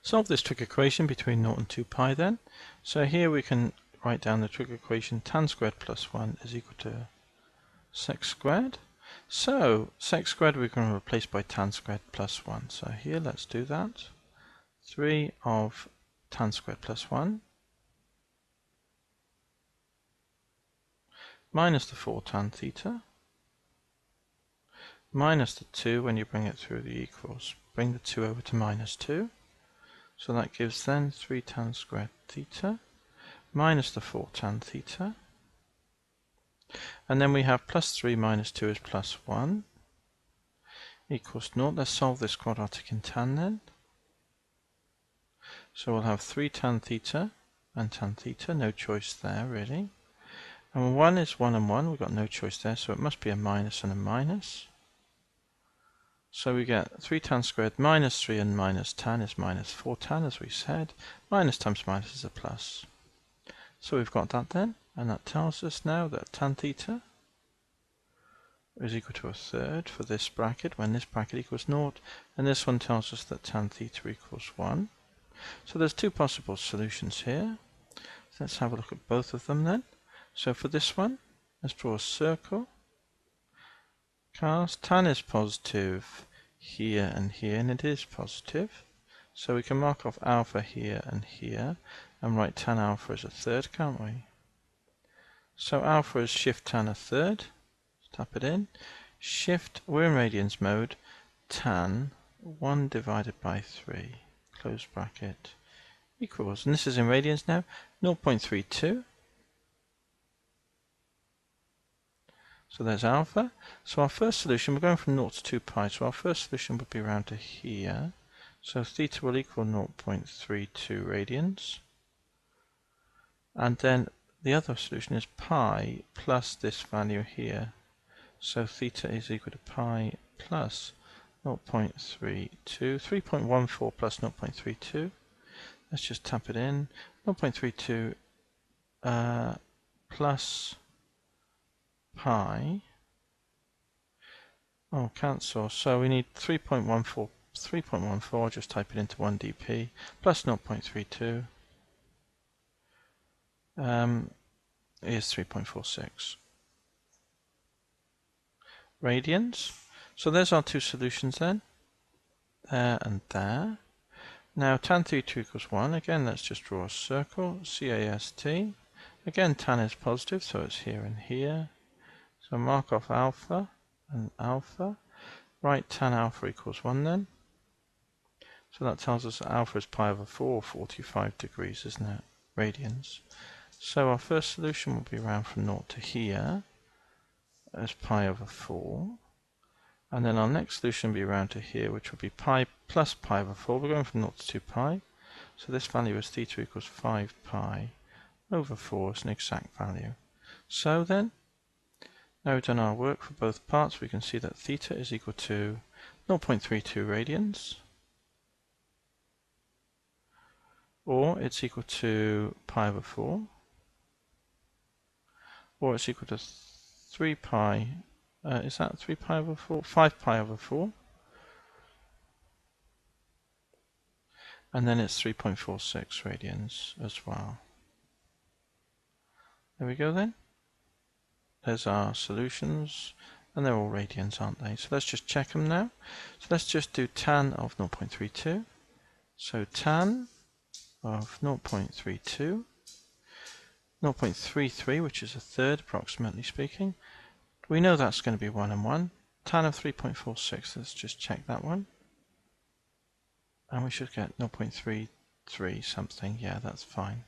Solve this trig equation between 0 and 2 pi then. So here we can write down the trig equation tan squared plus 1 is equal to sec squared. So sec squared we're going to replace by tan squared plus 1. So here let's do that. 3 of tan squared plus 1 minus the 4 tan theta minus the 2 when you bring it through the equals. Bring the 2 over to minus 2. So that gives then 3 tan squared theta minus the 4 tan theta. And then we have plus 3 minus 2 is plus 1 equals 0. Let's solve this quadratic in tan then. So we'll have 3 tan theta and tan theta, no choice there really. And 1 is 1 and 1, we've got no choice there, so it must be a minus and a minus. So we get 3 tan squared minus 3 and minus tan is minus 4 tan, as we said. Minus times minus is a plus. So we've got that then, and that tells us now that tan theta is equal to a third for this bracket when this bracket equals 0, and this one tells us that tan theta equals 1. So there's two possible solutions here. So let's have a look at both of them then. So for this one, let's draw a circle. Cast tan is positive here and here, and it is positive. So we can mark off alpha here and here, and write tan alpha as a third, can't we? So alpha is shift tan a third. Tap it in. Shift, we're in radians mode, tan 1 divided by 3, close bracket, equals, and this is in radians now, 0.32. So there's alpha. So our first solution, we're going from 0 to 2 pi, so our first solution would be around to here. So theta will equal 0.32 radians. And then the other solution is pi plus this value here. So theta is equal to pi plus 0.32, 3.14 plus 0.32. Let's just tap it in. 0.32 plus pi, cancel, so we need 3.14, just type it into 1dp, plus 0.32 is 3.46 radians. So there's our two solutions then, there and there. Now tan theta equals 1, again let's just draw a circle, CAST, again tan is positive, so it's here and here. So mark off alpha and alpha. Write tan alpha equals 1 then. So that tells us that alpha is pi over 4, 45 degrees, isn't it? Radians. So our first solution will be around from 0 to here as pi over 4. And then our next solution will be around to here, which will be pi plus pi over 4. We're going from 0 to 2 pi. So this value is theta equals 5 pi over 4 is an exact value. So then, now we've done our work for both parts, we can see that theta is equal to 0.32 radians, or it's equal to pi over 4, or it's equal to 3 pi, is that 3 pi over 4? 5 pi over 4, and then it's 3.46 radians as well. There we go then. There's our solutions, and they're all radians, aren't they? So let's just check them now. So let's just do tan of 0.32. So tan of 0.32, 0.33, which is a third, approximately speaking. We know that's going to be 1 and 1. Tan of 3.46, let's just check that one. And we should get 0.33 something. Yeah, that's fine.